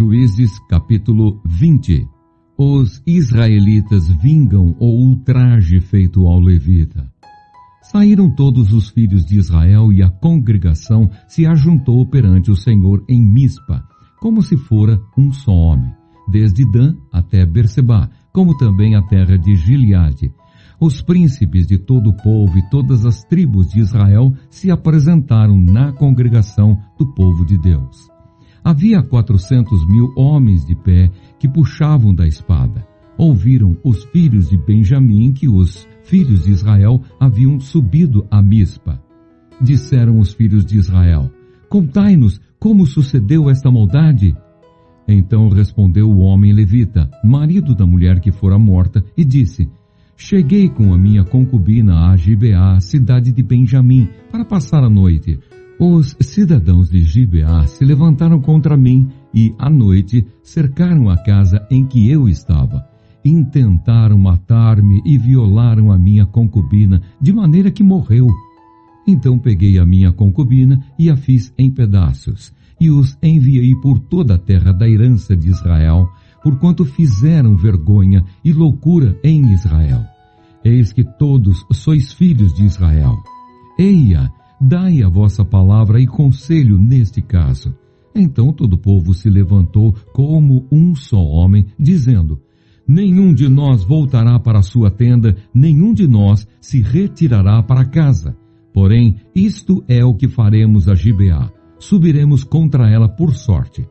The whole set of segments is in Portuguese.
Juízes capítulo 20. Os israelitas vingam o ultraje feito ao levita. Saíram todos os filhos de Israel e a congregação se ajuntou perante o Senhor em Mispa, como se fora um só homem, desde Dan até Berseba, como também a terra de Gileade. Os príncipes de todo o povo e todas as tribos de Israel se apresentaram na congregação do povo de Deus. Havia 400.000 homens de pé que puxavam da espada. Ouviram os filhos de Benjamim que os filhos de Israel haviam subido a Mispa. Disseram os filhos de Israel: contai-nos como sucedeu esta maldade. Então respondeu o homem levita, marido da mulher que fora morta, e disse: cheguei com a minha concubina a Gibeá, cidade de Benjamim, para passar a noite. Os cidadãos de Gibeá se levantaram contra mim e, à noite, cercaram a casa em que eu estava. Intentaram matar-me e violaram a minha concubina, de maneira que morreu. Então peguei a minha concubina e a fiz em pedaços, e os enviei por toda a terra da herança de Israel, porquanto fizeram vergonha e loucura em Israel. Eis que todos sois filhos de Israel. Eia, dai a vossa palavra e conselho neste caso. Então todo o povo se levantou como um só homem, dizendo: nenhum de nós voltará para a sua tenda, nenhum de nós se retirará para casa. Porém, isto é o que faremos a Gibeá. Subiremos contra ela por sorte.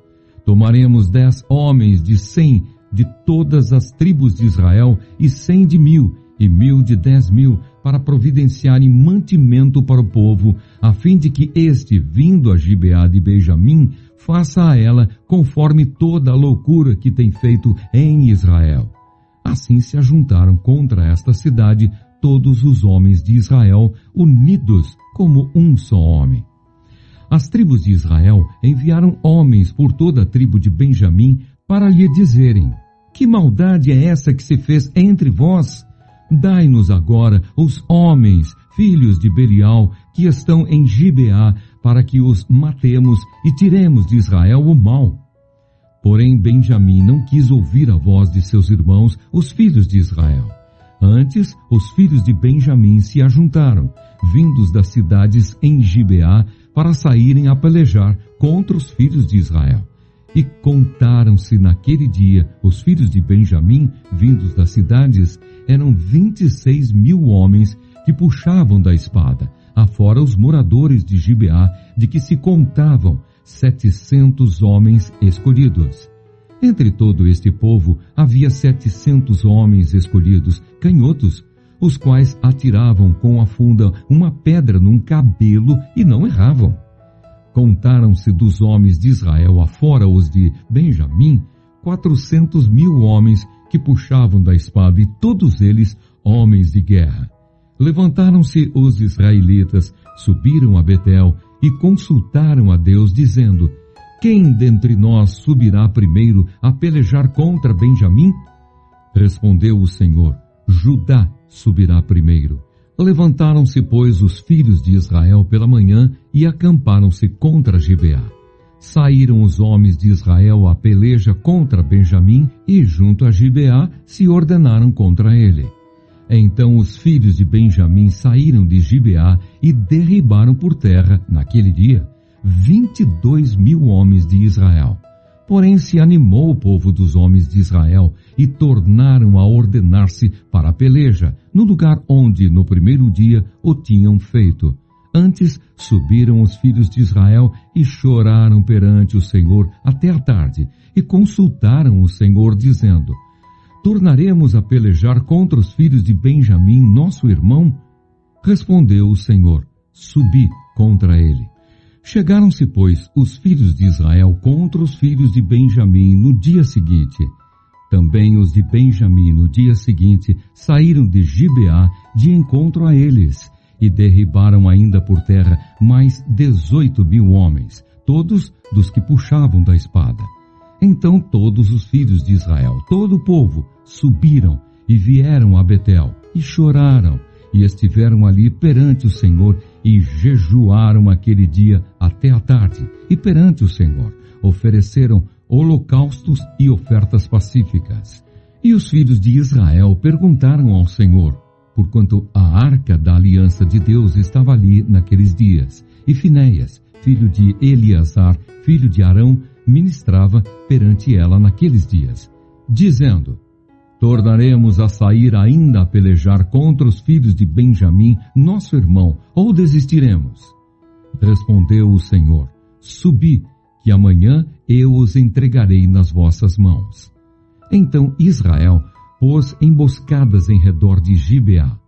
Tomaremos 10 homens de 100 de todas as tribos de Israel, e 100 de 1.000, e 1.000 de 10.000, para providenciarem mantimento para o povo, a fim de que este, vindo a Gibeá de Benjamim, faça a ela conforme toda a loucura que tem feito em Israel. Assim se ajuntaram contra esta cidade todos os homens de Israel, unidos como um só homem. As tribos de Israel enviaram homens por toda a tribo de Benjamim para lhe dizerem: que maldade é essa que se fez entre vós? Dai-nos agora os homens, filhos de Belial, que estão em Gibeá, para que os matemos e tiremos de Israel o mal. Porém Benjamim não quis ouvir a voz de seus irmãos, os filhos de Israel. Antes, os filhos de Benjamim se ajuntaram, vindos das cidades em Gibeá, para saírem a pelejar contra os filhos de Israel. E contaram-se naquele dia os filhos de Benjamim, vindos das cidades, eram 26.000 homens que puxavam da espada, afora os moradores de Gibeá, de que se contavam 700 homens escolhidos. Entre todo este povo havia 700 homens escolhidos, canhotos, os quais atiravam com a funda uma pedra num cabelo e não erravam. Contaram-se dos homens de Israel afora os de Benjamim, 400.000 homens que puxavam da espada, e todos eles homens de guerra. Levantaram-se os israelitas, subiram a Betel e consultaram a Deus, dizendo: quem dentre nós subirá primeiro a pelejar contra Benjamim? Respondeu o Senhor: Judá subirá primeiro. Levantaram-se, pois, os filhos de Israel pela manhã e acamparam-se contra Gibeá. Saíram os homens de Israel à peleja contra Benjamim e, junto a Gibeá, se ordenaram contra ele. Então os filhos de Benjamim saíram de Gibeá e derribaram por terra, naquele dia, 22.000 homens de Israel. Porém se animou o povo dos homens de Israel e tornaram a ordenar-se para a peleja, no lugar onde, no primeiro dia, o tinham feito. Antes subiram os filhos de Israel e choraram perante o Senhor até a tarde, e consultaram o Senhor, dizendo: tornaremos a pelejar contra os filhos de Benjamim, nosso irmão? Respondeu o Senhor: subi contra ele. Chegaram-se, pois, os filhos de Israel contra os filhos de Benjamim no dia seguinte. Também os de Benjamim no dia seguinte saíram de Gibeá de encontro a eles, e derribaram ainda por terra mais 18.000 homens, todos dos que puxavam da espada. Então todos os filhos de Israel, todo o povo, subiram e vieram a Betel, e choraram, e estiveram ali perante o Senhor, e jejuaram aquele dia até a tarde, e perante o Senhor ofereceram holocaustos e ofertas pacíficas. E os filhos de Israel perguntaram ao Senhor, porquanto a arca da aliança de Deus estava ali naqueles dias, e Finéias, filho de Eleazar, filho de Arão, ministrava perante ela naqueles dias, dizendo: tornaremos a sair ainda a pelejar contra os filhos de Benjamim, nosso irmão, ou desistiremos? Respondeu o Senhor: subi, que amanhã eu os entregarei nas vossas mãos. Então Israel pôs emboscadas em redor de Gibeá.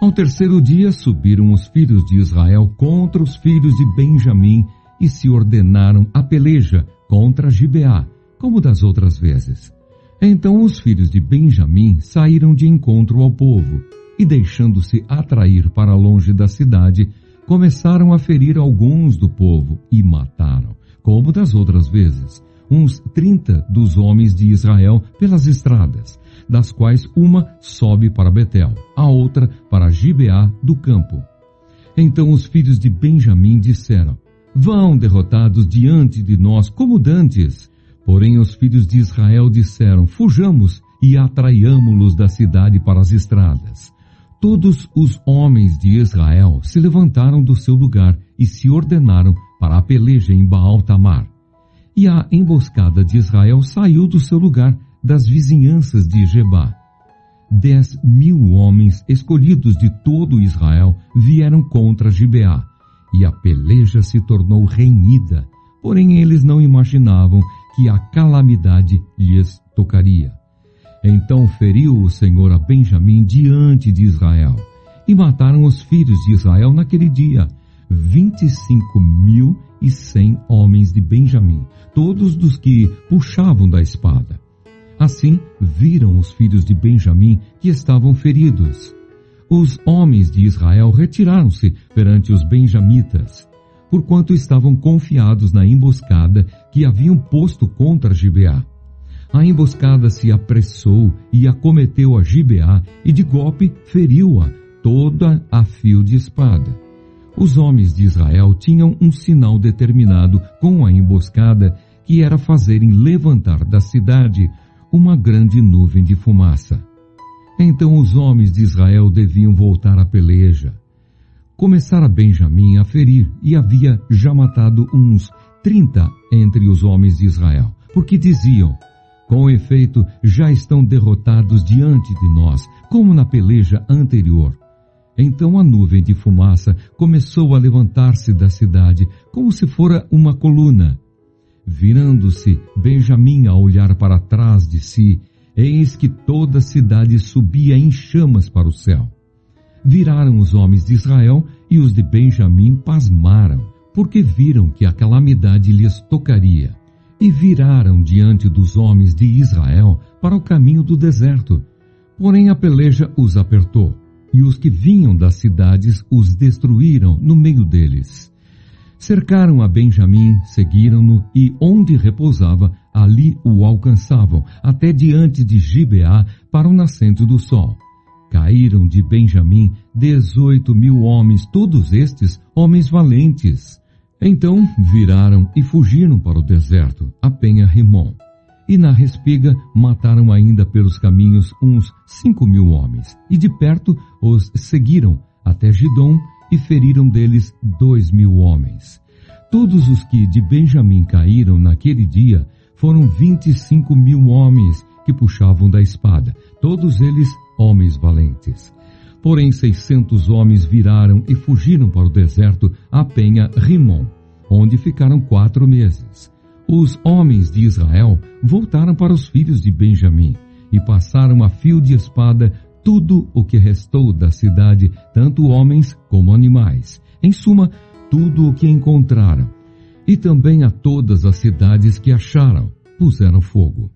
Ao terceiro dia subiram os filhos de Israel contra os filhos de Benjamim e se ordenaram a peleja contra Gibeá, como das outras vezes. Então os filhos de Benjamim saíram de encontro ao povo e, deixando-se atrair para longe da cidade, começaram a ferir alguns do povo e mataram, como das outras vezes, uns 30 dos homens de Israel pelas estradas, das quais uma sobe para Betel, a outra para Gibeá do campo. Então os filhos de Benjamim disseram: vão derrotados diante de nós como dantes. Porém os filhos de Israel disseram: fujamos e atraiamo-los da cidade para as estradas. Todos os homens de Israel se levantaram do seu lugar e se ordenaram para a peleja em Baal-Tamar. E a emboscada de Israel saiu do seu lugar das vizinhanças de Gebá. 10.000 homens escolhidos de todo Israel vieram contra Gibeá, e a peleja se tornou renhida, porém eles não imaginavam que a calamidade lhes tocaria. Então feriu o Senhor a Benjamim diante de Israel, e mataram os filhos de Israel naquele dia, 25.100 homens de Benjamim, todos dos que puxavam da espada. Assim viram os filhos de Benjamim que estavam feridos. Os homens de Israel retiraram-se perante os benjamitas, porquanto estavam confiados na emboscada que haviam posto contra Gibeá. A emboscada se apressou e acometeu a Gibeá, e de golpe feriu-a toda a fio de espada. Os homens de Israel tinham um sinal determinado com a emboscada, que era fazerem levantar da cidade uma grande nuvem de fumaça. Então os homens de Israel deviam voltar à peleja. Começara Benjamim a ferir, e havia já matado uns 30 entre os homens de Israel, porque diziam: com efeito, já estão derrotados diante de nós, como na peleja anterior. Então a nuvem de fumaça começou a levantar-se da cidade, como se fora uma coluna. Virando-se Benjamim a olhar para trás de si, eis que toda a cidade subia em chamas para o céu. Viraram os homens de Israel, e os de Benjamim pasmaram, porque viram que a calamidade lhes tocaria. E viraram diante dos homens de Israel para o caminho do deserto. Porém a peleja os apertou, e os que vinham das cidades os destruíram no meio deles. Cercaram a Benjamim, seguiram-no, e onde repousava, ali o alcançavam, até diante de Gibeá, para o nascente do sol. Caíram de Benjamim 18.000 homens, todos estes homens valentes. Então viraram e fugiram para o deserto, a penha Rimom. E na respiga mataram ainda pelos caminhos uns 5.000 homens, e de perto os seguiram até Gidom, e feriram deles 2.000 homens. Todos os que de Benjamim caíram naquele dia foram 25.000 homens que puxavam da espada, todos eles homens valentes. Porém 600 homens viraram e fugiram para o deserto, a penha Rimom, onde ficaram 4 meses. Os homens de Israel voltaram para os filhos de Benjamim, e passaram a fio de espada tudo o que restou da cidade, tanto homens como animais. Em suma, tudo o que encontraram. E também a todas as cidades que acharam, puseram fogo.